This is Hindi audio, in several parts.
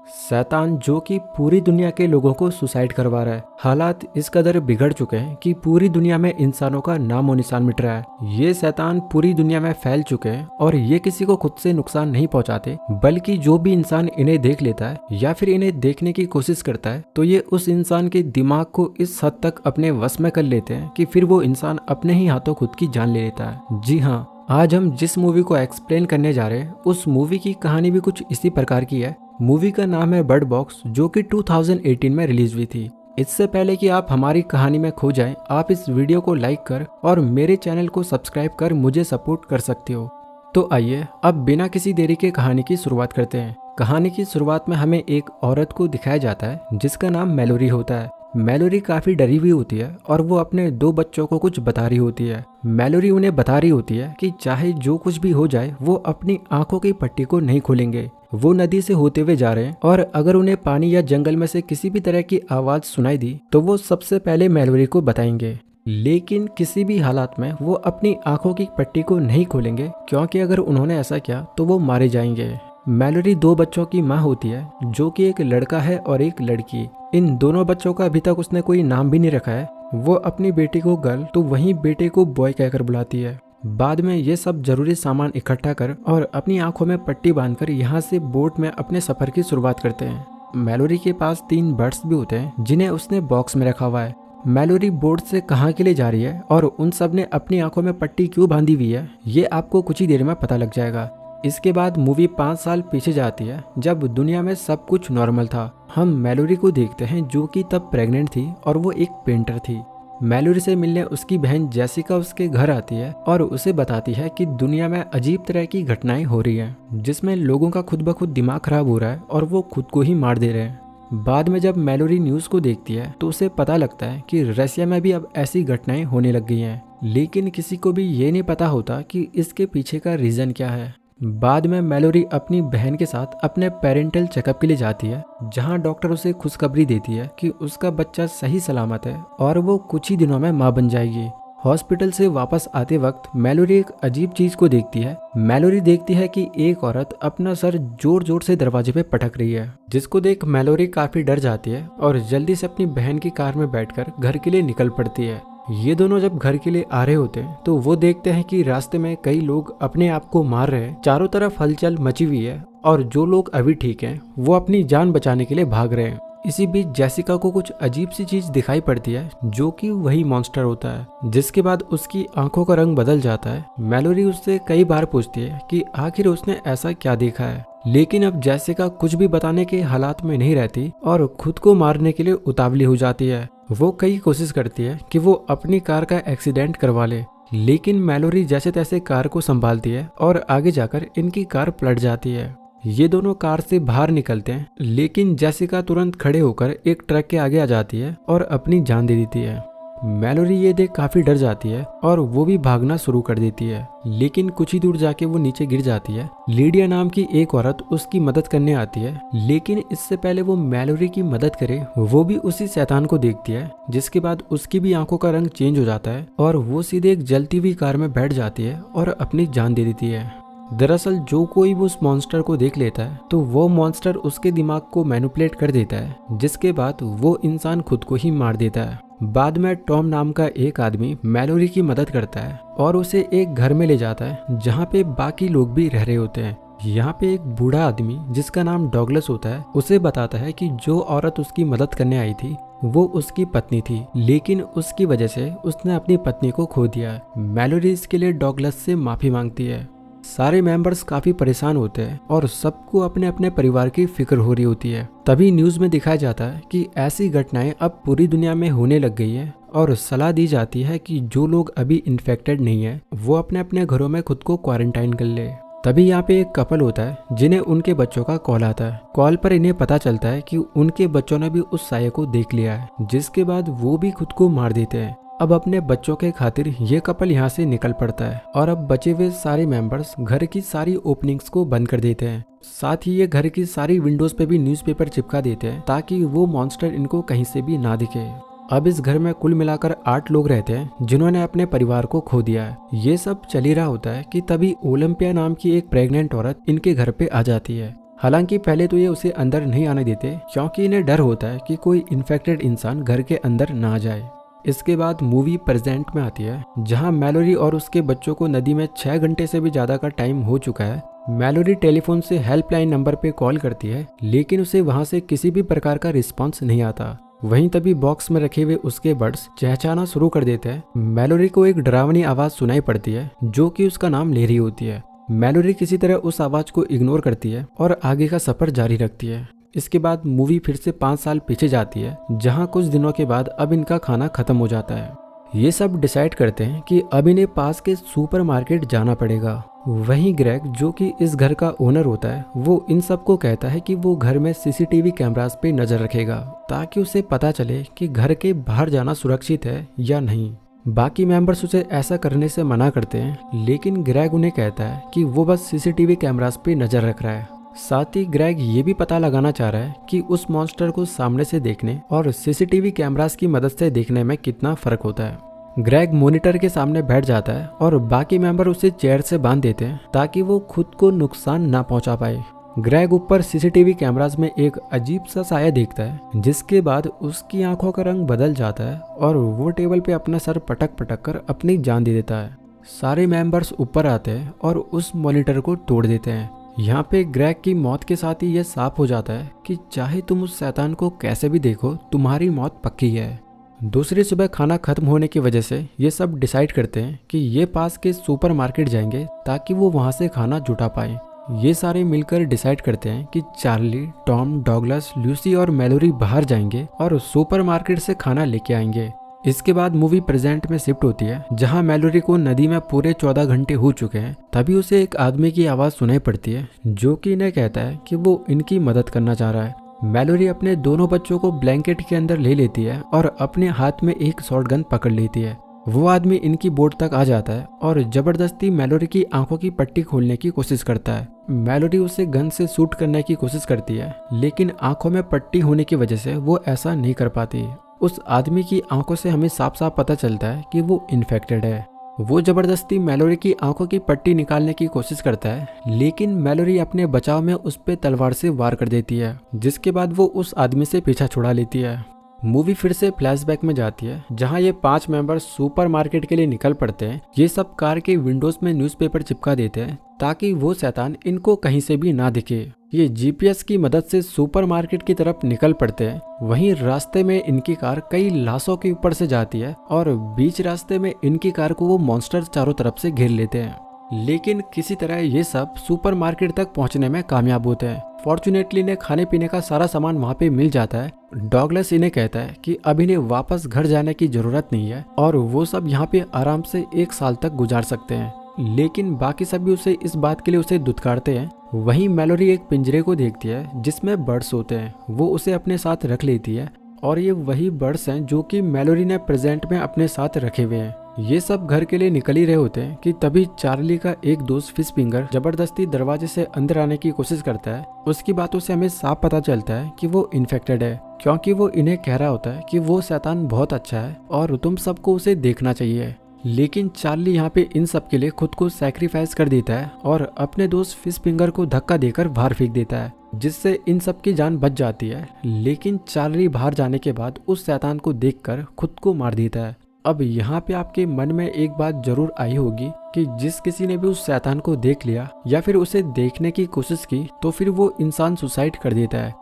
शैतान जो कि पूरी दुनिया के लोगों को सुसाइड करवा रहा है। हालात इस कदर बिगड़ चुके हैं कि पूरी दुनिया में इंसानों का नामो निशान मिट रहा है। ये शैतान पूरी दुनिया में फैल चुके हैं और ये किसी को खुद से नुकसान नहीं पहुंचाते, बल्कि जो भी इंसान इन्हें देख लेता है या फिर इन्हें देखने की कोशिश करता है तो ये उस इंसान के दिमाग को इस हद तक अपने वश में कर लेते हैं कि फिर वो इंसान अपने ही हाथों खुद की जान ले लेता है। जी हाँ, आज हम जिस मूवी को एक्सप्लेन करने जा रहे हैं उस मूवी की कहानी भी कुछ इसी प्रकार की है। मूवी का नाम है बर्ड बॉक्स, जो कि 2018 में रिलीज हुई थी। इससे पहले कि आप हमारी कहानी में खो जाएं, आप इस वीडियो को लाइक कर और मेरे चैनल को सब्सक्राइब कर मुझे सपोर्ट कर सकते हो। तो आइए अब बिना किसी देरी के कहानी की शुरुआत करते हैं। कहानी की शुरुआत में हमें एक औरत को दिखाया जाता है जिसका नाम मैलोरी होता है। मैलोरी काफी डरी हुई होती है और वो अपने 2 बच्चों को कुछ बता रही होती है। मैलोरी उन्हें बता रही होती है कि चाहे जो कुछ भी हो जाए वो अपनी आंखों की पट्टी को नहीं खोलेंगे। वो नदी से होते हुए जा रहे हैं और अगर उन्हें पानी या जंगल में से किसी भी तरह की आवाज सुनाई दी तो वो सबसे पहले मैलोरी को बताएंगे, लेकिन किसी भी हालात में वो अपनी आंखों की पट्टी को नहीं खोलेंगे, क्योंकि अगर उन्होंने ऐसा किया तो वो मारे जाएंगे। मैलोरी 2 बच्चों की माँ होती है, जो कि एक लड़का है और एक लड़की। इन दोनों बच्चों का अभी तक उसने कोई नाम भी नहीं रखा है। वो अपनी बेटी को गर्ल तो वहीं बेटे को बॉय कहकर बुलाती है। बाद में ये सब जरूरी सामान इकट्ठा कर और अपनी आंखों में पट्टी बांधकर यहाँ से बोट में अपने सफर की शुरुआत करते हैं। मैलोरी के पास 3 बर्ड्स भी होते हैं जिन्हें उसने बॉक्स में रखा हुआ है। मैलोरी बोट से कहाँ के लिए जा रही है और उन सब ने अपनी आंखों में पट्टी क्यों बांधी हुई है, ये आपको कुछ ही देर में पता लग जाएगा। इसके बाद मूवी 5 साल पीछे जाती है, जब दुनिया में सब कुछ नॉर्मल था। हम मैलोरी को देखते हैं जो कि तब प्रेग्नेंट थी और वो एक पेंटर थी। मैलोरी से मिलने उसकी बहन जेसिका उसके घर आती है और उसे बताती है कि दुनिया में अजीब तरह की घटनाएं हो रही हैं, जिसमें लोगों का खुद ब खुद दिमाग खराब हो रहा है और वो खुद को ही मार दे रहे हैं। बाद में जब मैलोरी न्यूज को देखती है तो उसे पता लगता है कि रशिया में भी अब ऐसी घटनाएं होने लग गई हैं, लेकिन किसी को भी ये नहीं पता होता कि इसके पीछे का रीजन क्या है। बाद में मैलोरी अपनी बहन के साथ अपने पेरेंटल चेकअप के लिए जाती है, जहां डॉक्टर उसे खुशखबरी देती है कि उसका बच्चा सही सलामत है और वो कुछ ही दिनों में मां बन जाएगी। हॉस्पिटल से वापस आते वक्त मैलोरी एक अजीब चीज को देखती है। मैलोरी देखती है कि एक औरत अपना सर जोर जोर से दरवाजे पे पटक रही है, जिसको देख मैलोरी काफी डर जाती है और जल्दी से अपनी बहन की कार में बैठकर घर के लिए निकल पड़ती है। ये दोनों जब घर के लिए आ रहे होते हैं तो वो देखते हैं कि रास्ते में कई लोग अपने आप को मार रहे हैं। चारों तरफ हलचल मची हुई है और जो लोग अभी ठीक हैं वो अपनी जान बचाने के लिए भाग रहे हैं। इसी बीच जेसिका को कुछ अजीब सी चीज दिखाई पड़ती है, जो कि वही मॉन्स्टर होता है, जिसके बाद उसकी आंखों का रंग बदल जाता है। मैलोरी उससे कई बार पूछती है कि आखिर उसने ऐसा क्या देखा है, लेकिन अब जेसिका कुछ भी बताने के हालात में नहीं रहती और खुद को मारने के लिए उतावली हो जाती है। वो कई कोशिश करती है कि वो अपनी कार का एक्सीडेंट करवा ले, लेकिन मैलोरी जैसे तैसे कार को संभालती है और आगे जाकर इनकी कार पलट जाती है। ये दोनों कार से बाहर निकलते हैं, लेकिन जेसिका तुरंत खड़े होकर एक ट्रक के आगे आ जाती है और अपनी जान दे देती है। मैलोरी ये देख काफी डर जाती है और वो भी भागना शुरू कर देती है, लेकिन कुछ ही दूर जाके वो नीचे गिर जाती है। लीडिया नाम की एक औरत उसकी मदद करने आती है, लेकिन इससे पहले वो मैलोरी की मदद करे वो भी उसी शैतान को देखती है, जिसके बाद उसकी भी आंखों का रंग चेंज हो जाता है और वो सीधे एक जलती हुई कार में बैठ जाती है और अपनी जान दे देती है। दरअसल जो कोई भी उस मॉन्स्टर को देख लेता है तो वो मॉन्स्टर उसके दिमाग को मैनिपुलेट कर देता है, जिसके बाद वो इंसान खुद को ही मार देता है। बाद में टॉम नाम का एक आदमी मैलोरी की मदद करता है और उसे एक घर में ले जाता है जहाँ पे बाकी लोग भी रह रहे होते हैं। यहाँ पे एक बूढ़ा आदमी जिसका नाम डॉगलस होता है उसे बताता है कि जो औरत उसकी मदद करने आई थी वो उसकी पत्नी थी, लेकिन उसकी वजह से उसने अपनी पत्नी को खो दिया। मैलोरी इसके लिए डॉगलस से माफी मांगती है। सारे मेंबर्स काफी परेशान होते हैं और सबको अपने अपने परिवार की फिक्र हो रही होती है। तभी न्यूज में दिखाया जाता है कि ऐसी घटनाएं अब पूरी दुनिया में होने लग गई है और सलाह दी जाती है कि जो लोग अभी इन्फेक्टेड नहीं है वो अपने अपने घरों में खुद को क्वारंटाइन कर ले। तभी यहाँ पे एक कपल होता है जिन्हें उनके बच्चों का कॉल आता है। कॉल पर इन्हें पता चलता है कि उनके बच्चों ने भी उस साये को देख लिया है, जिसके बाद वो भी खुद को मार देते हैं। अब अपने बच्चों के खातिर ये कपल यहाँ से निकल पड़ता है और अब बचे हुए सारे मेंबर्स घर की सारी ओपनिंग्स को बंद कर देते हैं। साथ ही ये घर की सारी विंडोज पे भी न्यूज़पेपर चिपका देते हैं ताकि वो मॉन्स्टर इनको कहीं से भी ना दिखे। अब इस घर में कुल मिलाकर 8 लोग रहते हैं जिन्होंने अपने परिवार को खो दिया है। ये सब चल ही रहा होता है कि तभी ओलंपिया नाम की एक प्रेग्नेंट औरत इनके घर पे आ जाती है। हालांकि पहले तो ये उसे अंदर नहीं आने देते क्योंकि इन्हें डर होता है कि कोई इन्फेक्टेड इंसान घर के अंदर ना आ जाए। इसके बाद मूवी प्रेजेंट में आती है, जहां मैलोरी और उसके बच्चों को नदी में 6 घंटे से भी ज्यादा का टाइम हो चुका है। मैलोरी टेलीफोन से हेल्पलाइन नंबर पे कॉल करती है, लेकिन उसे वहां से किसी भी प्रकार का रिस्पॉन्स नहीं आता। वहीं तभी बॉक्स में रखे हुए उसके बर्ड्स चहचहाना शुरू कर देते हैं। मैलोरी को एक डरावनी आवाज सुनाई पड़ती है जो कि उसका नाम ले रही होती है। मैलोरी किसी तरह उस आवाज को इग्नोर करती है और आगे का सफर जारी रखती है। इसके बाद मूवी फिर से 5 साल पीछे जाती है, जहां कुछ दिनों के बाद अब इनका खाना खत्म हो जाता है। ये सब डिसाइड करते हैं कि अब इन्हें पास के सुपरमार्केट जाना पड़ेगा। वहीं ग्रेग, जो कि इस घर का ओनर होता है, वो इन सबको कहता है कि वो घर में सीसीटीवी कैमरास पे नजर रखेगा ताकि उसे पता चले कि घर के बाहर जाना सुरक्षित है या नहीं। बाकी मेंबर्स उसे ऐसा करने से मना करते हैं, लेकिन ग्रेग उन्हें कहता है कि वो बस सीसीटीवी कैमरास पे नजर रख रहा है। साथ ही ग्रेग ये भी पता लगाना चाह रहा है कि उस मॉन्स्टर को सामने से देखने और सीसीटीवी कैमरास की मदद से देखने में कितना फर्क होता है। ग्रेग मॉनिटर के सामने बैठ जाता है और बाकी मेंबर उसे चेयर से बांध देते हैं ताकि वो खुद को नुकसान ना पहुंचा पाए। ग्रेग ऊपर सीसीटीवी कैमरास में एक अजीब सा साया देखता है, जिसके बाद उसकी आंखों का रंग बदल जाता है और वो टेबल पे अपना सर पटक पटक कर अपनी जान दे देता है। सारे मेंबर्स ऊपर आते हैं और उस मॉनिटर को तोड़ देते हैं। यहाँ पे ग्रेग की मौत के साथ ही यह साफ हो जाता है कि चाहे तुम उस शैतान को कैसे भी देखो, तुम्हारी मौत पक्की है। दूसरी सुबह खाना खत्म होने की वजह से ये सब डिसाइड करते हैं कि ये पास के सुपरमार्केट जाएंगे ताकि वो वहाँ से खाना जुटा पाए। ये सारे मिलकर डिसाइड करते हैं कि चार्ली, टॉम, डॉगलस, लूसी और मैलोरी बाहर जाएंगे और सुपरमार्केट से खाना लेके आएंगे। इसके बाद मूवी प्रेजेंट में शिफ्ट होती है, जहां मैलोरी को नदी में पूरे 14 घंटे हो चुके हैं। तभी उसे एक आदमी की आवाज सुनाई पड़ती है जो कि इन्हें कहता है कि वो इनकी मदद करना चाह रहा है। मैलोरी अपने दोनों बच्चों को ब्लैंकेट के अंदर ले लेती है और अपने हाथ में एक शॉटगन पकड़ लेती है। वो आदमी इनकी बोट तक आ जाता है और जबरदस्ती मैलोरी की आंखों की पट्टी खोलने की कोशिश करता है। मैलोरी उसे गन से शूट करने की कोशिश करती है, लेकिन आंखों में पट्टी होने की वजह से वो ऐसा नहीं कर पाती। उस आदमी की आंखों से हमें साफ साफ पता चलता है कि वो इन्फेक्टेड है। वो जबरदस्ती मैलोरी की आंखों की पट्टी निकालने की कोशिश करता है, लेकिन मैलोरी अपने बचाव में उस पे तलवार से वार कर देती है, जिसके बाद वो उस आदमी से पीछा छुड़ा लेती है। मूवी फिर से फ्लैशबैक में जाती है, जहां ये 5 मेंबर सुपरमार्केट के लिए निकल पड़ते हैं। ये सब कार के विंडोज में न्यूज़पेपर चिपका देते हैं ताकि वो शैतान इनको कहीं से भी ना दिखे। ये जीपीएस की मदद से सुपरमार्केट की तरफ निकल पड़ते हैं। वहीं रास्ते में इनकी कार कई लाशों के ऊपर से जाती है और बीच रास्ते में इनकी कार को वो मॉन्स्टर चारों तरफ से घेर लेते हैं, लेकिन किसी तरह ये सब सुपरमार्केट तक पहुंचने में कामयाब होते हैं। फॉर्चुनेटली इन्हें खाने पीने का सारा सामान वहाँ पे मिल जाता है। डॉगलस इन्हें कहता है कि अब इन्हें वापस घर जाने की जरूरत नहीं है और वो सब यहाँ पे आराम से 1 साल तक गुजार सकते हैं, लेकिन बाकी सभी उसे इस बात के लिए उसे दुत्कारते हैं। वहीं मैलोरी एक पिंजरे को देखती है जिसमें बर्ड्स होते हैं, वो उसे अपने साथ रख लेती है और ये वही बर्ड्स हैं जो कि मैलोरी ने प्रेजेंट में अपने साथ रखे हुए हैं। ये सब घर के लिए निकल ही रहे होते हैं कि तभी चार्ली का एक दोस्त फिश फिंगर जबरदस्ती दरवाजे से अंदर आने की कोशिश करता है। उसकी बातों से हमें साफ पता चलता है कि वो इन्फेक्टेड है, क्योंकि वो इन्हें कह रहा होता है कि वो शैतान बहुत अच्छा है और तुम सबको उसे देखना चाहिए। लेकिन चार्ली यहाँ पे इन सब के लिए खुद को सैक्रिफाइस कर देता है और अपने दोस्त फिश फिंगर को धक्का देकर बाहर फेंक देता है, जिससे इन सब की जान बच जाती है। लेकिन चार्ली बाहर जाने के बाद उस शैतान को देखकर खुद को मार देता है। अब यहाँ पे आपके मन में एक बात जरूर आई होगी कि जिस किसी ने भी उस शैतान को देख लिया या फिर उसे देखने की कोशिश की तो फिर वो इंसान सुसाइड कर देता है,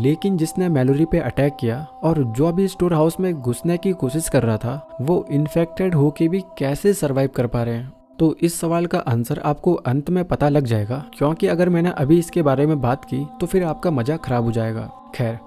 लेकिन जिसने मैलोरी पे अटैक किया और जो अभी स्टोर हाउस में घुसने की कोशिश कर रहा था, वो इन्फेक्टेड होके भी कैसे सरवाइव कर पा रहे हैं? तो इस सवाल का आंसर आपको अंत में पता लग जाएगा, क्योंकि अगर मैंने अभी इसके बारे में बात की तो फिर आपका मजा खराब हो जाएगा। खैर,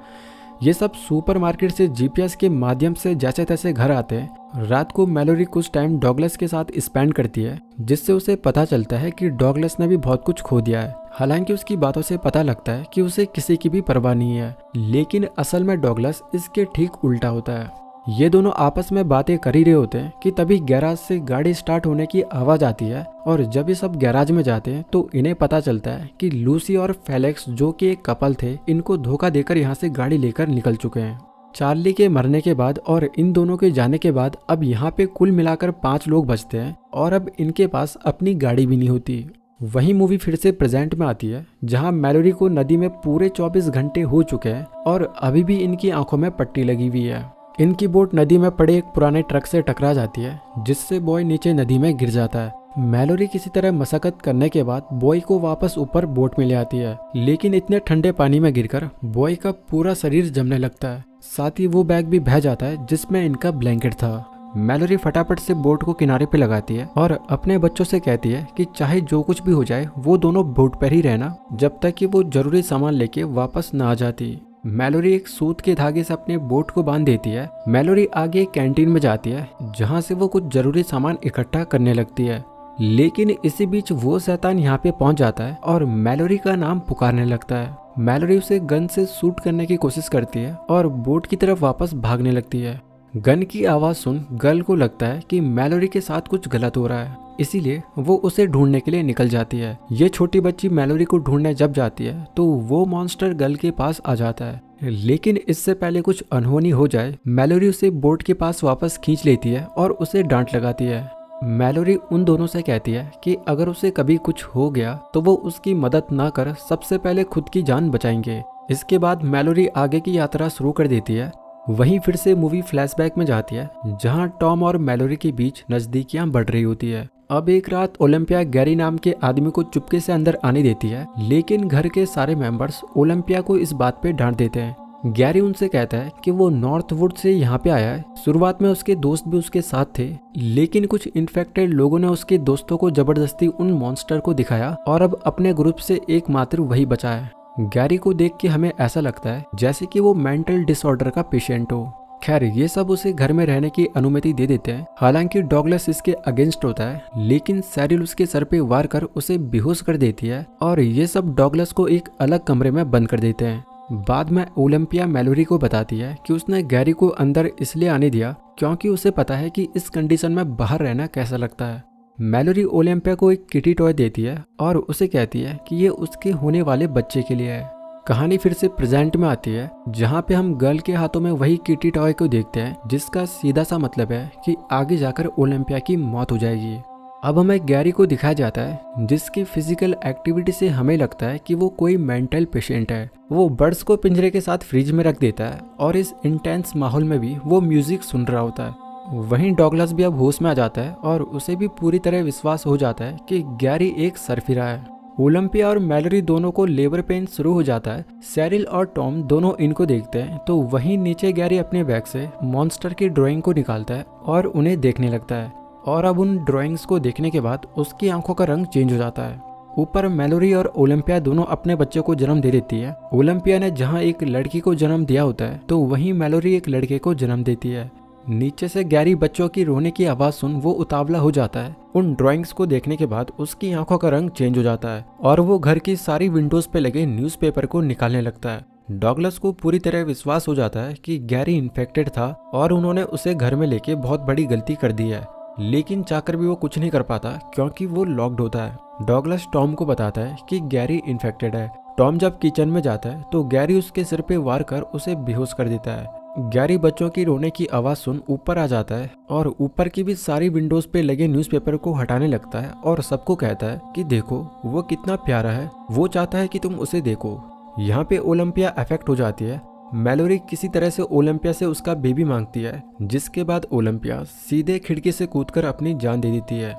ये सब सुपरमार्केट से जीपीएस के माध्यम से जैसे तैसे घर आते हैं। रात को मैलोरी कुछ टाइम डॉगलस के साथ स्पेंड करती है, जिससे उसे पता चलता है कि डॉगलस ने भी बहुत कुछ खो दिया है। हालांकि उसकी बातों से पता लगता है कि उसे किसी की भी परवाह नहीं है, लेकिन असल में डॉगलस इसके ठीक उल्टा होता है। ये दोनों आपस में बातें कर ही रहे होते हैं कि तभी गैराज से गाड़ी स्टार्ट होने की आवाज आती है और जब ये सब गैराज में जाते हैं तो इन्हें पता चलता है कि लूसी और फेलिक्स, जो कि एक कपल थे, इनको धोखा देकर यहाँ से गाड़ी लेकर निकल चुके हैं। चार्ली के मरने के बाद और इन दोनों के जाने के बाद अब यहाँ पे कुल मिलाकर 5 लोग बचते हैं और अब इनके पास अपनी गाड़ी भी नहीं होती। वहीं मूवी फिर से प्रेजेंट में आती है, जहां मैलोरी को नदी में पूरे 24 घंटे हो चुके हैं और अभी भी इनकी आंखों में पट्टी लगी हुई है। इनकी बोट नदी में पड़े एक पुराने ट्रक से टकरा जाती है, जिससे बॉय नीचे नदी में गिर जाता है। मैलोरी किसी तरह मशक्कत करने के बाद बॉय को वापस ऊपर बोट में ले आती है, लेकिन इतने ठंडे पानी में गिरकर बॉय का पूरा शरीर जमने लगता है। साथ ही वो बैग भी बह जाता है जिसमें इनका ब्लैंकेट था। मैलोरी फटाफट से बोट को किनारे पे लगाती है और अपने बच्चों से कहती है कि चाहे जो कुछ भी हो जाए वो दोनों बोट पर ही रहना, जब तक कि वो जरूरी सामान लेके वापस न आ जाती। मैलोरी एक सूत के धागे से अपने बोट को बांध देती है। मैलोरी आगे कैंटीन में जाती है, जहाँ से वो कुछ जरूरी सामान इकट्ठा करने लगती है, लेकिन इसी बीच वो शैतान यहाँ पे पहुंच जाता है और मैलोरी का नाम पुकारने लगता है। मैलोरी उसे गन से शूट करने की कोशिश करती है और बोट की तरफ वापस भागने लगती है। गन की आवाज सुन गर्ल को लगता है कि मैलोरी के साथ कुछ गलत हो रहा है, इसीलिए वो उसे ढूंढने के लिए निकल जाती है। ये छोटी बच्ची मैलोरी को ढूंढने जब जाती है तो वो मॉन्स्टर गर्ल के पास आ जाता है, लेकिन इससे पहले कुछ अनहोनी हो जाए मैलोरी उसे बोट के पास वापस खींच लेती है और उसे डांट लगाती है। मैलोरी उन दोनों से कहती है कि अगर उसे कभी कुछ हो गया तो वो उसकी मदद ना कर सबसे पहले खुद की जान बचाएंगे। इसके बाद मैलोरी आगे की यात्रा शुरू कर देती है। वहीं फिर से मूवी फ्लैशबैक में जाती है, जहां टॉम और मैलोरी के बीच नजदीकियां बढ़ रही होती है। अब एक रात ओलंपिया गैरी नाम के आदमी को चुपके से अंदर आने देती है, लेकिन घर के सारे मेंबर्स ओलंपिया को इस बात पे डांट देते हैं। गैरी उनसे कहता है कि वो नॉर्थ वुड से यहाँ पे आया है। शुरुआत में उसके दोस्त भी उसके साथ थे, लेकिन कुछ इन्फेक्टेड लोगों ने उसके दोस्तों को जबरदस्ती उन मॉन्स्टर को दिखाया और अब अपने ग्रुप से एकमात्र वही बचा है। गैरी को देख के हमें ऐसा लगता है जैसे कि वो मेंटल डिसऑर्डर का पेशेंट हो। खैर ये सब उसे घर में रहने की अनुमति दे देते हैं। हालांकि डॉगलस इसके अगेंस्ट होता है, लेकिन सैरिल उसके सर पे वार कर उसे बेहोश कर देती है और ये सब डॉगलस को एक अलग कमरे में बंद कर देते हैं। बाद में ओलंपिया मैलोरी को बताती है कि उसने गैरी को अंदर इसलिए आने दिया क्योंकि उसे पता है कि इस कंडीशन में बाहर रहना कैसा लगता है। मैलोरी ओलंपिया को एक किटी टॉय देती है और उसे कहती है कि ये उसके होने वाले बच्चे के लिए है। कहानी फिर से प्रेजेंट में आती है, जहाँ पे हम गर्ल के हाथों में वही किटी टॉय को देखते हैं, जिसका सीधा सा मतलब है कि आगे जाकर ओलंपिया की मौत हो जाएगी। अब हमें गैरी को दिखाया जाता है, जिसकी फिजिकल एक्टिविटी से हमें लगता है कि वो कोई मेंटल पेशेंट है। वो बर्ड्स को पिंजरे के साथ फ्रिज में रख देता है और इस इंटेंस माहौल में भी वो म्यूजिक सुन रहा होता है। वहीं डॉगलस भी अब होश में आ जाता है और उसे भी पूरी तरह विश्वास हो जाता है कि गैरी एक सरफिरा है। ओलंपिया और मैलोरी दोनों को लेबर पेन शुरू हो जाता है। सैरिल और टॉम दोनों इनको देखते हैं तो वहीं नीचे गैरी अपने बैग से मॉन्स्टर की ड्राइंग को निकालता है और उन्हें देखने लगता है। और अब उन ड्राइंग्स को देखने के बाद उसकी आंखों का रंग चेंज हो जाता है। ऊपर मैलोरी और ओलंपिया दोनों अपने बच्चे को जन्म दे देती है। ओलंपिया ने जहां एक लड़की को जन्म दिया होता है तो वहीं मैलोरी एक लड़के को जन्म देती है। नीचे से गैरी बच्चों की रोने की आवाज सुन वो उतावला हो जाता है। उन ड्राइंग्स को देखने के बाद उसकी आंखों का रंग चेंज हो जाता है और वो घर की सारी विंडोज पे लगे न्यूज़पेपर को निकालने लगता है। डॉगलस को पूरी तरह विश्वास हो जाता है कि गैरी इन्फेक्टेड था और उन्होंने उसे घर में लेके बहुत बड़ी गलती कर दी है, लेकिन चाहकर भी वो कुछ नहीं कर पाता क्योंकि वो लॉक्ड होता है। डॉगलस टॉम को बताता है कि गैरी इन्फेक्टेड है। टॉम जब किचन में जाता है तो गैरी उसके सिर पे वार कर उसे बेहोश कर देता है। गैरी बच्चों की रोने की आवाज सुन ऊपर आ जाता है और ऊपर की भी सारी विंडोज पे लगे न्यूज़पेपर को हटाने लगता है और सबको कहता है कि देखो वो कितना प्यारा है, वो चाहता है कि तुम उसे देखो। यहाँ पे ओलंपिया अफेक्ट हो जाती है। मैलोरी किसी तरह से ओलंपिया से उसका बेबी मांगती है, जिसके बाद ओलंपिया सीधे खिड़की से कूदकर अपनी जान दे देती है।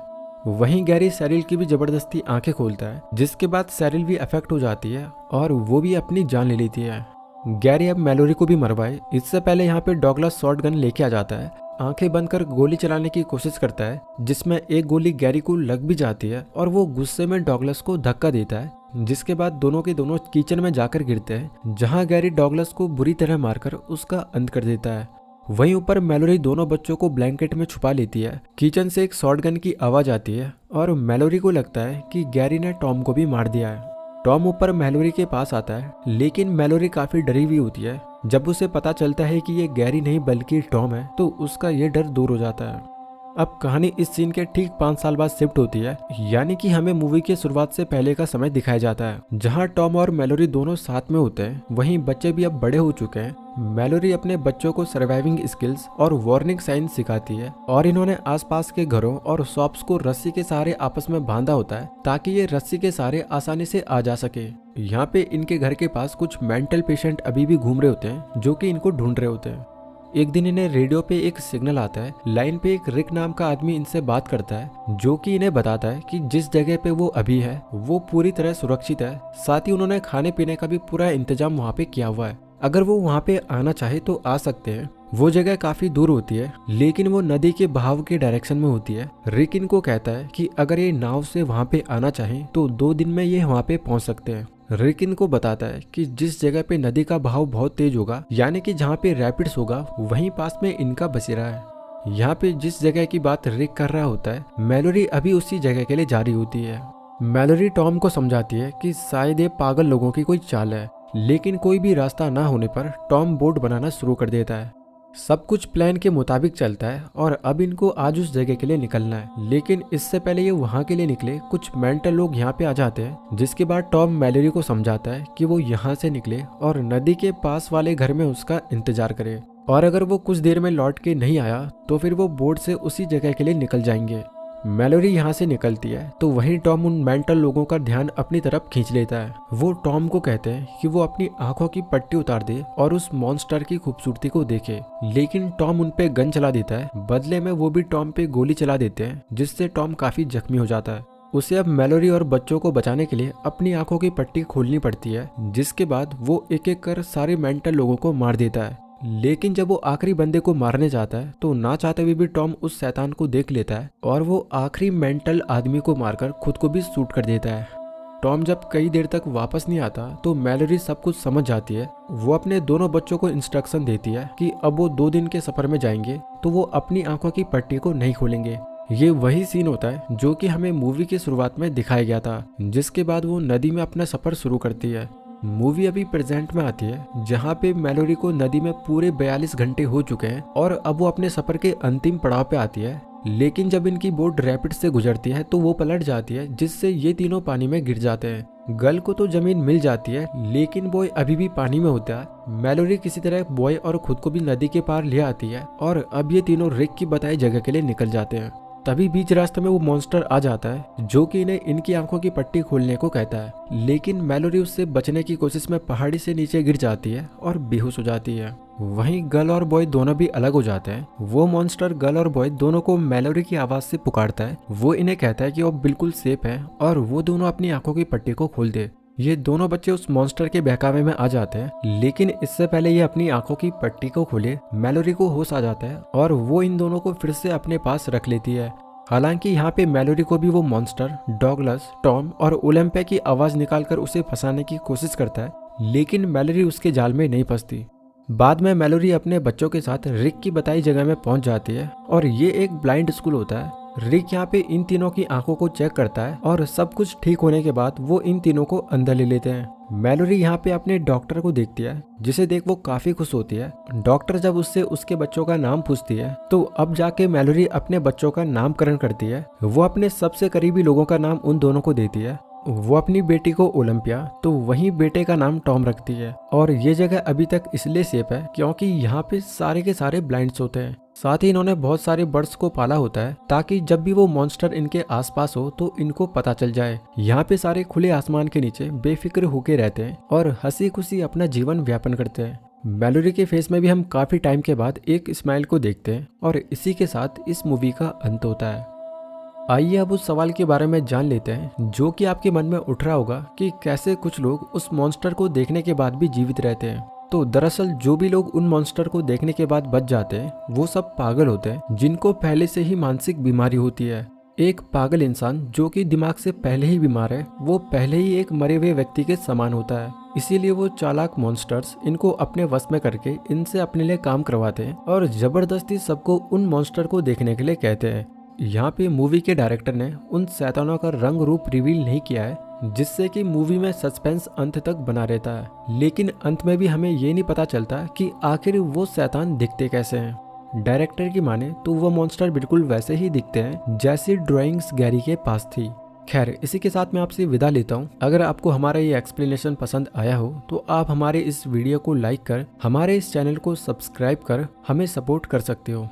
वहीं गैरी सैरिल की भी जबरदस्ती आंखें खोलता है, जिसके बाद सैरिल भी अफेक्ट हो जाती है और वो भी अपनी जान ले लेती है। गैरी अब मैलोरी को भी मरवाए इससे पहले यहाँ पे डॉगलस शॉटगन लेके आ जाता है। आंखें बंद कर गोली चलाने की कोशिश करता है, जिसमें एक गोली गैरी को लग भी जाती है और वो गुस्से में डॉगलस को धक्का देता है, जिसके बाद दोनों के दोनों किचन में जाकर गिरते हैं, जहां गैरी डॉगलस को बुरी तरह मारकर उसका अंत कर देता है। वहीं ऊपर मैलोरी दोनों बच्चों को ब्लैंकेट में छुपा लेती है। किचन से एक शॉटगन की आवाज आती है और मैलोरी को लगता है कि गैरी ने टॉम को भी मार दिया है। टॉम ऊपर मैलोरी के पास आता है, लेकिन मैलोरी काफी डरी हुई होती है। जब उसे पता चलता है कि ये गैरी नहीं बल्कि टॉम है तो उसका ये डर दूर हो जाता है। अब कहानी इस सीन के ठीक 5 साल बाद शिफ्ट होती है, यानी कि हमें मूवी की शुरुआत से पहले का समय दिखाया जाता है, जहां टॉम और मैलोरी दोनों साथ में होते हैं। वहीं बच्चे भी अब बड़े हो चुके हैं। मैलोरी अपने बच्चों को सर्वाइविंग स्किल्स और वार्निंग साइंस सिखाती है, और इन्होंने आसपास के घरों और शॉप्स को रस्सी के सहारे आपस में बांधा होता है ताकि ये रस्सी के सहारे आसानी से आ जा सके। यहाँ पे इनके घर के पास कुछ मेंटल पेशेंट अभी भी घूम रहे होते हैं जो कि इनको ढूंढ रहे होते हैं। एक दिन इन्हें रेडियो पे एक सिग्नल आता है। लाइन पे एक रिक नाम का आदमी इनसे बात करता है, जो कि इन्हें बताता है कि जिस जगह पे वो अभी है वो पूरी तरह सुरक्षित है। साथ ही उन्होंने खाने पीने का भी पूरा इंतजाम वहाँ पे किया हुआ है। अगर वो वहाँ पे आना चाहे तो आ सकते हैं। वो जगह काफी दूर होती है, लेकिन वो नदी के बहाव के डायरेक्शन में होती है। रिक इनको कहता है कि अगर ये नाव से वहाँ पे आना चाहे तो 2 दिन में ये वहाँ पे पहुँच सकते हैं। रिक इनको बताता है कि जिस जगह पे नदी का बहाव बहुत तेज होगा, यानी कि जहाँ पे रैपिड्स होगा, वहीं पास में इनका बसेरा है। यहाँ पे जिस जगह की बात रिक कर रहा होता है, मैलोरी अभी उसी जगह के लिए जा रही होती है। मैलोरी टॉम को समझाती है कि शायद ये पागल लोगों की कोई चाल है, लेकिन कोई भी रास्ता ना होने पर टॉम बोट बनाना शुरू कर देता है। सब कुछ प्लान के मुताबिक चलता है और अब इनको आज उस जगह के लिए निकलना है। लेकिन इससे पहले ये वहाँ के लिए निकले, कुछ मेंटल लोग यहाँ पे आ जाते हैं, जिसके बाद टॉम मैलोरी को समझाता है कि वो यहाँ से निकले और नदी के पास वाले घर में उसका इंतजार करे, और अगर वो कुछ देर में लौट के नहीं आया तो फिर वो बोट से उसी जगह के लिए निकल जाएंगे। मैलोरी यहाँ से निकलती है तो वहीं टॉम उन मेंटल लोगों का ध्यान अपनी तरफ खींच लेता है। वो टॉम को कहते हैं कि वो अपनी आंखों की पट्टी उतार दे और उस मॉन्स्टर की खूबसूरती को देखे, लेकिन टॉम उन पे गन चला देता है। बदले में वो भी टॉम पे गोली चला देते हैं, जिससे टॉम काफी जख्मी हो जाता है। उसे अब मैलोरी और बच्चों को बचाने के लिए अपनी आंखों की पट्टी खोलनी पड़ती है, जिसके बाद वो एक एक कर सारे मेंटल लोगों को मार देता है। लेकिन जब वो आखिरी बंदे को मारने जाता है तो ना चाहते हुए भी टॉम उस शैतान को देख लेता है और वो आखिरी मेंटल आदमी को मारकर खुद को भी शूट कर देता है। टॉम जब कई देर तक वापस नहीं आता तो मैलोरी सब कुछ समझ जाती है। वो अपने दोनों बच्चों को इंस्ट्रक्शन देती है कि अब वो 2 दिन के सफर में जाएंगे तो वो अपनी आंखों की पट्टी को नहीं खोलेंगे। ये वही सीन होता है जो कि हमें मूवी की शुरुआत में दिखाया गया था, जिसके बाद वो नदी में अपना सफर शुरू करती है। मूवी अभी प्रेजेंट में आती है, जहाँ पे मैलोरी को नदी में पूरे 42 घंटे हो चुके हैं और अब वो अपने सफर के अंतिम पड़ाव पे आती है। लेकिन जब इनकी बोट रैपिड से गुजरती है तो वो पलट जाती है, जिससे ये तीनों पानी में गिर जाते हैं। गर्ल को तो जमीन मिल जाती है, लेकिन बॉय अभी भी पानी में होता है। मैलोरी किसी तरह बॉय और खुद को भी नदी के पार ले आती है और अब ये तीनों रिक की बताई जगह के लिए निकल जाते हैं। तभी बीच रास्ते में वो मॉन्स्टर आ जाता है, जो कि इन्हें इनकी आंखों की पट्टी खोलने को कहता है। लेकिन मैलोरी उससे बचने की कोशिश में पहाड़ी से नीचे गिर जाती है और बेहोश हो जाती है। वहीं गर्ल और बॉय दोनों भी अलग हो जाते हैं। वो मॉन्स्टर गर्ल और बॉय दोनों को मैलोरी की आवाज से पुकारता है। वो इन्हें कहता है कि वो बिल्कुल सेफ है और वो दोनों अपनी आंखों की पट्टी को खोल दे। ये दोनों बच्चे उस मॉन्स्टर के बहकावे में आ जाते हैं, लेकिन इससे पहले ये अपनी आंखों की पट्टी को खोले, मैलोरी को होश आ जाता है और वो इन दोनों को फिर से अपने पास रख लेती है। हालांकि यहाँ पे मैलोरी को भी वो मॉन्स्टर डॉगलस, टॉम और ओलंपिया की आवाज निकालकर उसे फंसाने की कोशिश करता है, लेकिन मैलोरी उसके जाल में नहीं फंसती। बाद में मैलोरी अपने बच्चों के साथ रिक की बताई जगह में पहुंच जाती है और ये एक ब्लाइंड स्कूल होता है। रिक यहाँ पे इन तीनों की आंखों को चेक करता है और सब कुछ ठीक होने के बाद वो इन तीनों को अंदर ले लेते हैं। मैलोरी यहाँ पे अपने डॉक्टर को देखती है, जिसे देख वो काफी खुश होती है। डॉक्टर जब उससे उसके बच्चों का नाम पूछती है तो अब जाके मैलोरी अपने बच्चों का नामकरण करती है। वो अपने सबसे करीबी लोगों का नाम उन दोनों को देती है। वो अपनी बेटी को ओलंपिया तो वहीं बेटे का नाम टॉम रखती है। और ये जगह अभी तक इसलिए सेफ है क्योंकि यहाँ पे सारे के सारे ब्लाइंड्स होते हैं। साथ ही इन्होंने बहुत सारे बर्ड्स को पाला होता है ताकि जब भी वो मॉन्स्टर इनके आसपास हो तो इनको पता चल जाए। यहाँ पे सारे खुले आसमान के नीचे बेफिक्र होके रहते हैं और हंसी खुशी अपना जीवन व्यापन करते हैं। मैलोरी के फेस में भी हम काफी टाइम के बाद एक स्माइल को देखते हैं और इसी के साथ इस मूवी का अंत होता है। आइए अब उस सवाल के बारे में जान लेते हैं जो कि आपके मन में उठ रहा होगा कि कैसे कुछ लोग उस मॉन्स्टर को देखने के बाद भी जीवित रहते हैं। तो दरअसल जो भी लोग उन मॉन्स्टर को देखने के बाद बच जाते हैं वो सब पागल होते हैं, जिनको पहले से ही मानसिक बीमारी होती है। एक पागल इंसान जो कि दिमाग से पहले ही बीमार है, वो पहले ही एक मरे हुए व्यक्ति के समान होता है। इसीलिए वो चालाक मॉन्स्टर्स इनको अपने वश में करके इनसे अपने लिए काम करवाते हैं और जबरदस्ती सबको उन मॉन्स्टर को देखने के लिए कहते हैं। यहाँ पे मूवी के डायरेक्टर ने उन शैतानों का रंग रूप रिवील नहीं किया है, जिससे कि मूवी में सस्पेंस अंत तक बना रहता है। लेकिन अंत में भी हमें ये नहीं पता चलता कि आखिर वो शैतान दिखते कैसे हैं। डायरेक्टर की माने तो वो मॉन्स्टर बिल्कुल वैसे ही दिखते हैं जैसी ड्राइंग्स गैरी के पास थी। खैर, इसी के साथ मैं आपसे विदा लेता हूँ। अगर आपको हमारा ये एक्सप्लेनेशन पसंद आया हो तो आप हमारे इस वीडियो को लाइक कर हमारे इस चैनल को सब्सक्राइब कर हमें सपोर्ट कर सकते हो।